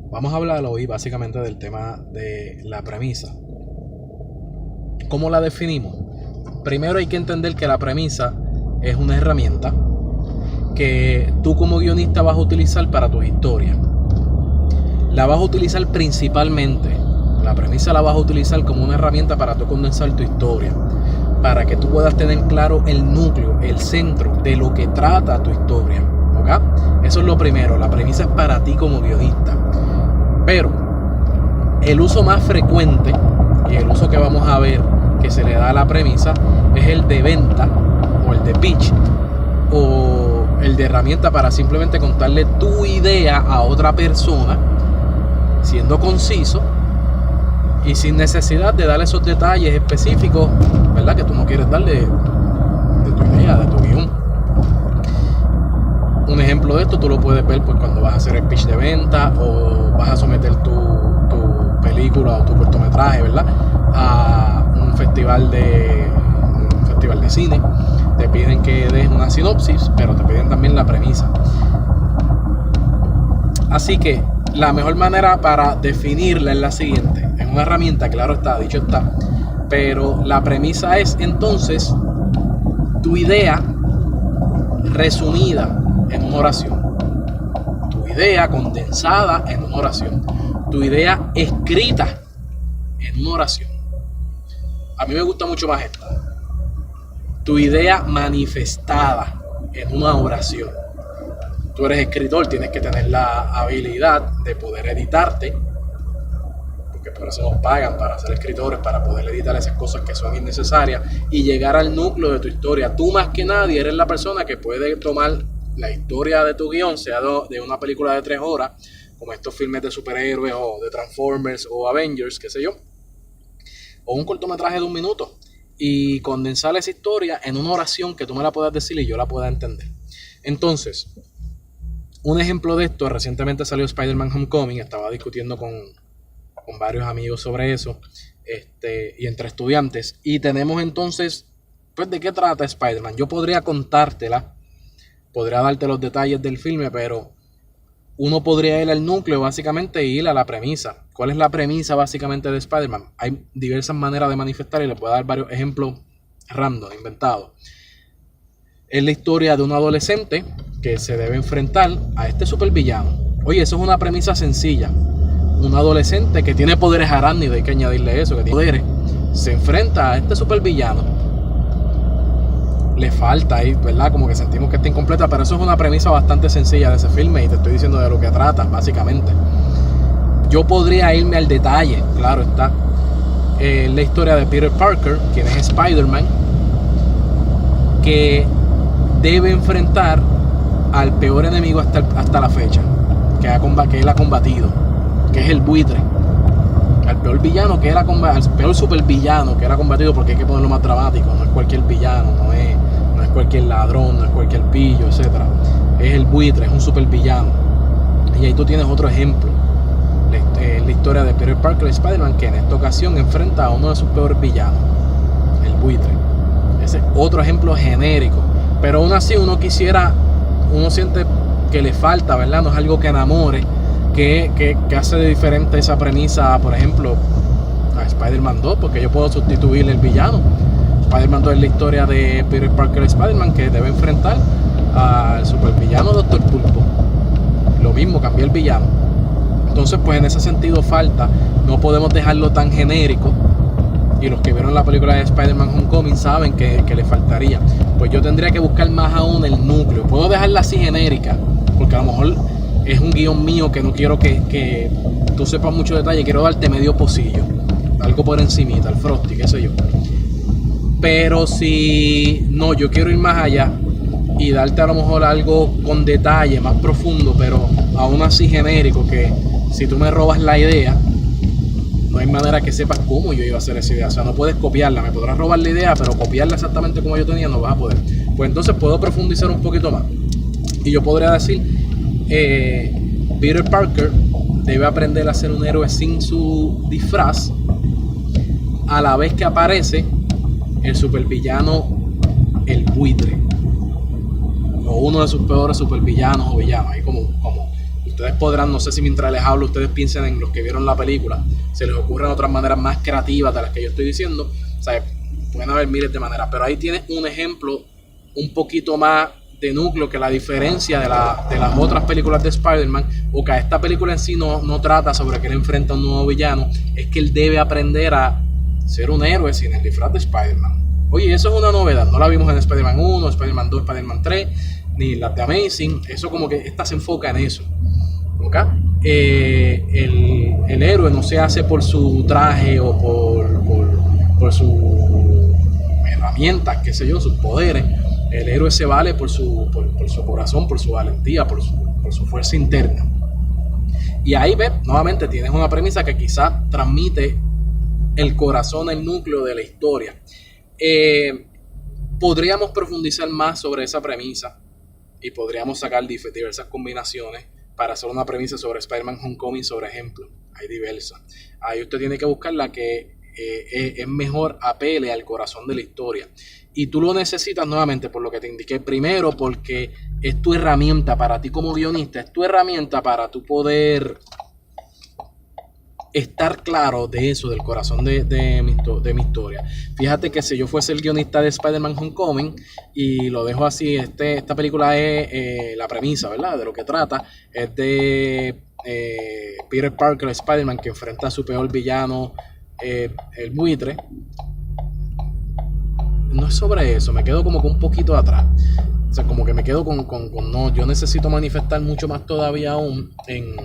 Vamos a hablar hoy básicamente del tema de la premisa. ¿Cómo la definimos? Primero hay que entender que la premisa es una herramienta que tú como guionista vas a utilizar para tus historias. La vas a utilizar principalmente, la premisa la vas a utilizar como una herramienta para tú condensar tu historia, para que tú puedas tener claro el núcleo, el centro de lo que trata tu historia. ¿Okay? Eso es lo primero, la premisa es para ti como guionista. Pero el uso más frecuente y el uso que vamos a ver que se le da a la premisa es el de venta o el de pitch o el de herramienta para simplemente contarle tu idea a otra persona siendo conciso y sin necesidad de darle esos detalles específicos, ¿verdad? Que tú no quieres darle de tu idea, de tu guión. Un ejemplo de esto tú lo puedes ver pues, cuando vas a hacer el pitch de venta o vas a someter tu película o tu cortometraje, ¿verdad? A un festival de cine. Te piden que des una sinopsis, pero te piden también la premisa. Así que la mejor manera para definirla es la siguiente. Es una herramienta, claro está, dicho está. Pero la premisa es entonces tu idea resumida en una oración. Tu idea condensada en una oración. Tu idea escrita en una oración. A mí me gusta mucho más esta. Tu idea manifestada en una oración. Tú eres escritor, tienes que tener la habilidad de poder editarte, porque por eso nos pagan para ser escritores, para poder editar esas cosas que son innecesarias y llegar al núcleo de tu historia. Tú más que nadie eres la persona que puede tomar la historia de tu guión, sea de una película de 3 horas, como estos filmes de superhéroes o de Transformers o Avengers, qué sé yo, o un cortometraje de 1 minuto, y condensar esa historia en una oración que tú me la puedas decir y yo la pueda entender. Entonces, un ejemplo de esto, recientemente salió Spider-Man Homecoming, estaba discutiendo con varios amigos sobre eso, y entre estudiantes, y tenemos entonces, pues, ¿de qué trata Spider-Man? Yo podría contártela, podría darte los detalles del filme, pero uno podría ir al núcleo básicamente e ir a la premisa. ¿Cuál es la premisa básicamente de Spider-Man? Hay diversas maneras de manifestar y les voy a dar varios ejemplos random, inventados. Es la historia de un adolescente que se debe enfrentar a este supervillano. Oye, eso es una premisa sencilla. Un adolescente que tiene poderes arácnidos, hay que añadirle eso, que tiene poderes, se enfrenta a este supervillano. Le falta ahí, ¿verdad? Como que sentimos que está incompleta, pero eso es una premisa bastante sencilla de ese filme y te estoy diciendo de lo que trata, básicamente. Yo podría irme al detalle, claro está. La historia de Peter Parker, quien es Spider-Man, que debe enfrentar al peor enemigo hasta la fecha, que él ha combatido, que es el buitre. Al peor villano que él al peor supervillano que él ha combatido, porque hay que ponerlo más dramático, no es cualquier villano, no es cualquier ladrón, no es cualquier pillo, etc. Es el buitre, es un supervillano. Y ahí tú tienes otro ejemplo. La historia de Peter Parker y Spider-Man, que en esta ocasión enfrenta a uno de sus peores villanos, el buitre. Ese es otro ejemplo genérico. Pero aún así uno siente que le falta, ¿verdad? No es algo que enamore, que hace de diferente esa premisa, por ejemplo, a Spider-Man 2, porque yo puedo sustituir el villano. Spider-Man 2 es la historia de Peter Parker y Spider-Man, que debe enfrentar al supervillano Doctor Pulpo. Lo mismo, cambió el villano. Entonces, pues en ese sentido falta, no podemos dejarlo tan genérico. Y los que vieron la película de Spider-Man Homecoming saben que le faltaría. Pues yo tendría que buscar más aún el núcleo. Puedo dejarla así genérica, porque a lo mejor es un guión mío que no quiero que tú sepas mucho detalle. Quiero darte medio pocillo, algo por encimita, el frosty, qué sé yo. Pero si no, yo quiero ir más allá y darte a lo mejor algo con detalle, más profundo, pero aún así genérico, que si tú me robas la idea, no hay manera que sepas cómo yo iba a hacer esa idea. O sea, no puedes copiarla. Me podrás robar la idea, pero copiarla exactamente como yo tenía no vas a poder. Pues entonces puedo profundizar un poquito más. Y yo podría decir, Peter Parker debe aprender a ser un héroe sin su disfraz, a la vez que aparece el supervillano, el buitre, o uno de sus peores supervillanos o villanos. Ahí como Ustedes podrán, no sé si mientras les hablo, ustedes piensen en los que vieron la película, se les ocurren otras maneras más creativas de las que yo estoy diciendo. O sea, pueden haber miles de maneras, pero ahí tienes un ejemplo un poquito más de núcleo que la diferencia de las otras películas de Spider-Man, o que esta película en sí no trata sobre que él enfrenta a un nuevo villano, es que él debe aprender a ser un héroe sin el disfraz de Spider-Man. Oye, eso es una novedad, no la vimos en Spider-Man 1, Spider-Man 2, Spider-Man 3, ni las de Amazing. Eso como que esta se enfoca en eso, ¿okay? El héroe no se hace por su traje o por sus herramientas, qué sé yo, sus poderes. El héroe se vale por su corazón, por su valentía, por su fuerza interna. Y ahí ves, nuevamente tienes una premisa que quizás transmite el corazón, el núcleo de la historia. Podríamos profundizar más sobre esa premisa y podríamos sacar diversas combinaciones para hacer una premisa sobre Spider-Man Homecoming, sobre ejemplo. Hay diversas. Ahí usted tiene que buscar la que es mejor apele al corazón de la historia. Y tú lo necesitas nuevamente por lo que te indiqué. Primero, porque es tu herramienta para ti como guionista. Es tu herramienta para tú poder estar claro de eso, del corazón de mi historia. Fíjate que si yo fuese el guionista de Spider-Man Homecoming, y lo dejo así, esta película es la premisa, ¿verdad? De lo que trata. Es de Peter Parker, Spider-Man, que enfrenta a su peor villano, el buitre. No es sobre eso, me quedo como que un poquito atrás. O sea, como que me quedo con no, yo necesito manifestar mucho más todavía aún en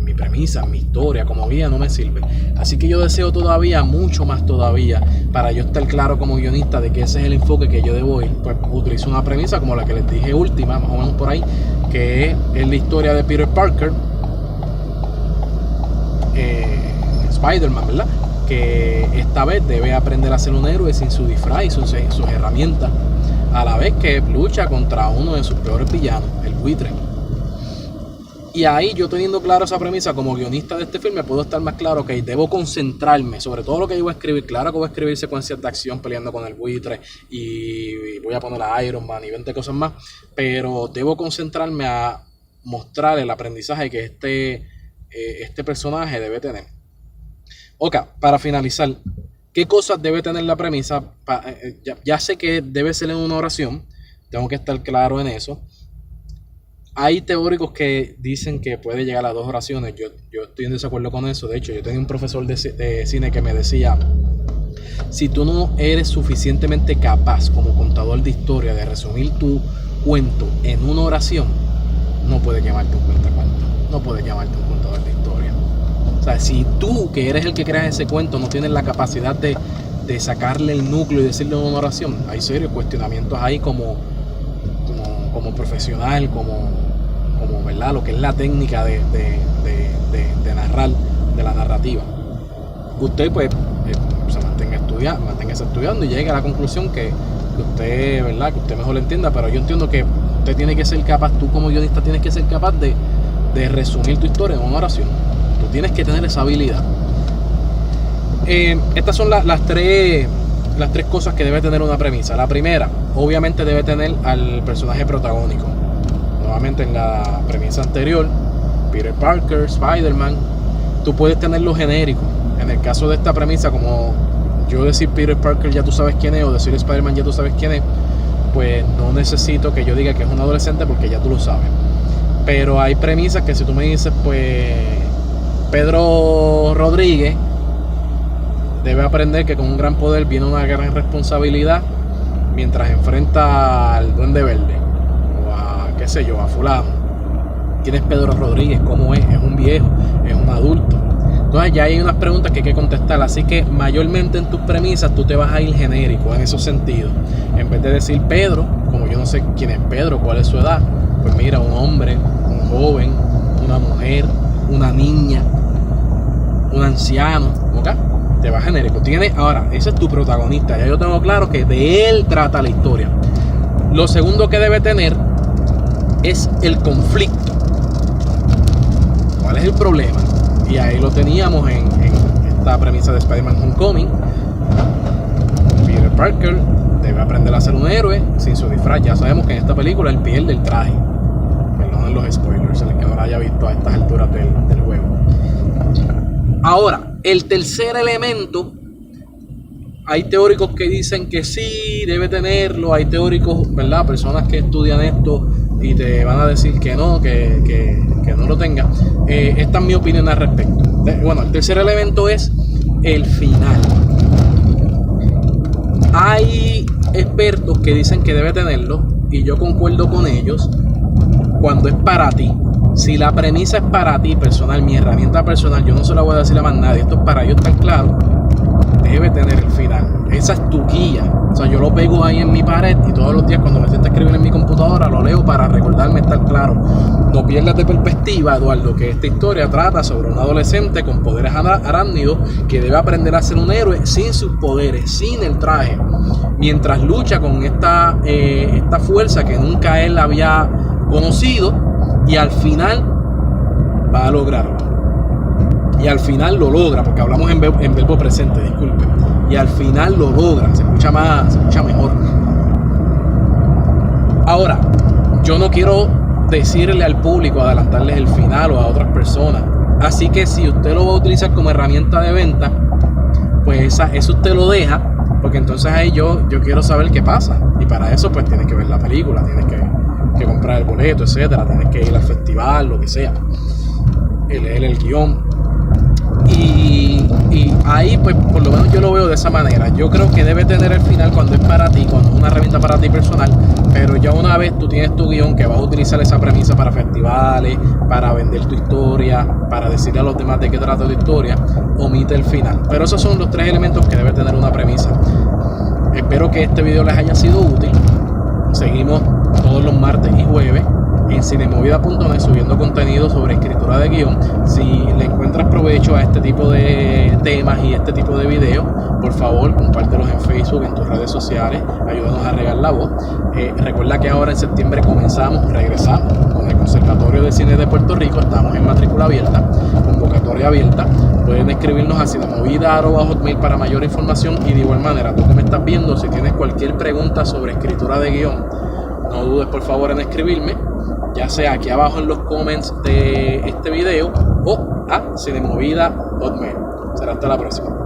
mi premisa, en mi historia, como guía no me sirve. Así que yo deseo todavía, mucho más todavía, para yo estar claro como guionista de que ese es el enfoque que yo debo ir. Pues utilizo una premisa como la que les dije última, más o menos por ahí, que es la historia de Peter Parker, Spider-Man, ¿verdad? Que esta vez debe aprender a ser un héroe sin su disfraz y sus herramientas, a la vez que lucha contra uno de sus peores villanos, el buitre. Y ahí, yo teniendo claro esa premisa como guionista de este filme, puedo estar más claro que debo concentrarme sobre todo lo que yo voy a escribir. Claro que voy a escribir secuencias de acción peleando con el buitre, y voy a poner a Iron Man y 20 cosas más, pero debo concentrarme a mostrar el aprendizaje que este personaje debe tener. Ok, para finalizar, ¿qué cosas debe tener la premisa? Ya sé que debe ser en una oración, tengo que estar claro en eso. Hay teóricos que dicen que puede llegar a 2 oraciones. Yo estoy en desacuerdo con eso. De hecho, yo tenía un profesor de cine que me decía: si tú no eres suficientemente capaz como contador de historia de resumir tu cuento en una oración, no puedes llamarte un cuentacuentos, no puedes llamarte un contador de historia. O sea, si tú, que eres el que creas ese cuento, no tienes la capacidad de sacarle el núcleo y decirle en una oración, hay serios cuestionamientos ahí como profesional, como ¿verdad? Lo que es la técnica de narrar, de la narrativa. Usted pues se manténgase estudiando y llegue a la conclusión que usted, ¿verdad? Que usted mejor lo entienda, pero yo entiendo que usted tiene que ser capaz, tú como guionista tienes que ser capaz de resumir tu historia en una oración. Tú tienes que tener esa habilidad. Estas son las tres cosas que debe tener una premisa. La primera, obviamente, debe tener al personaje protagónico. Nuevamente, en la premisa anterior, Peter Parker, Spider-Man, tú puedes tenerlo genérico. En el caso de esta premisa, como yo decir Peter Parker ya tú sabes quién es, o decir Spider-Man ya tú sabes quién es, pues no necesito que yo diga que es un adolescente, porque ya tú lo sabes. Pero hay premisas que si tú me dices, pues Pedro Rodríguez debe aprender que con un gran poder viene una gran responsabilidad mientras enfrenta al Duende Verde, o a, qué sé yo, a fulano. ¿Quién es Pedro Rodríguez? ¿Cómo es? ¿Es un viejo? ¿Es un adulto? Entonces ya hay unas preguntas que hay que contestar. Así que mayormente en tus premisas tú te vas a ir genérico en esos sentidos. En vez de decir Pedro, como yo no sé quién es Pedro, cuál es su edad, pues mira, un hombre, un joven, una mujer, una niña, un anciano, ¿ok? Te va genérico. Ahora, ese es tu protagonista. Ya yo tengo claro que de él trata la historia. Lo segundo que debe tener es el conflicto. ¿Cuál es el problema? Y ahí lo teníamos en esta premisa de Spider-Man Homecoming. Peter Parker debe aprender a ser un héroe sin su disfraz. Ya sabemos que en esta película él pierde el traje. Perdonen los la haya visto a estas alturas del juego. Ahora, el tercer elemento, hay teóricos que dicen que sí, debe tenerlo, hay teóricos, ¿verdad? Personas que estudian esto y te van a decir que no, que no lo tenga. Esta es mi opinión al respecto. Bueno, el tercer elemento es el final. Hay expertos que dicen que debe tenerlo y yo concuerdo con ellos cuando es para ti. Si la premisa es para ti personal, mi herramienta personal, yo no se la voy a decir a más nadie, esto es para ellos tan claro, debe tener el final. Esa es tu guía. O sea, yo lo pego ahí en mi pared y todos los días cuando me siento a escribir en mi computadora lo leo para recordarme estar claro. No pierdas de perspectiva, Eduardo, que esta historia trata sobre un adolescente con poderes arácnidos que debe aprender a ser un héroe sin sus poderes, sin el traje, mientras lucha con esta fuerza que nunca él había conocido, y al final va a lograrlo. Y al final lo logra, porque hablamos en verbo presente, disculpe. Y al final lo logra, se escucha mejor. Ahora, yo no quiero decirle al público, adelantarles el final o a otras personas. Así que si usted lo va a utilizar como herramienta de venta, pues eso usted lo deja, porque entonces ahí yo quiero saber qué pasa. Y para eso pues tienes que ver la película, tienes que comprar el boleto, etcétera, tienes que ir al festival, lo que sea, leer el guión. Y ahí pues por lo menos yo lo veo de esa manera. Yo creo que debe tener el final cuando es para ti, cuando es una herramienta para ti personal, pero ya una vez tú tienes tu guión que vas a utilizar esa premisa para festivales, para vender tu historia, para decirle a los demás de qué trata tu historia, omite el final. Pero esos son los tres elementos que debe tener una premisa. Espero que este video les haya sido útil. Seguimos todos los martes y jueves en cinemovida.net subiendo contenido sobre escritura de guión. Si le encuentras provecho a este tipo de temas y este tipo de videos, por favor compártelos en Facebook, en tus redes sociales, ayúdanos a regar la voz. Recuerda que ahora en septiembre regresamos con el Conservatorio de Cine de Puerto Rico. Estamos en matrícula abierta, convocatoria abierta. Pueden escribirnos a cinemovida@hotmail para mayor información, y de igual manera, tú que me estás viendo, si tienes cualquier pregunta sobre escritura de guión, no dudes por favor en escribirme, ya sea aquí abajo en los comments de este video o a cinemovida.hotmail. Será hasta la próxima.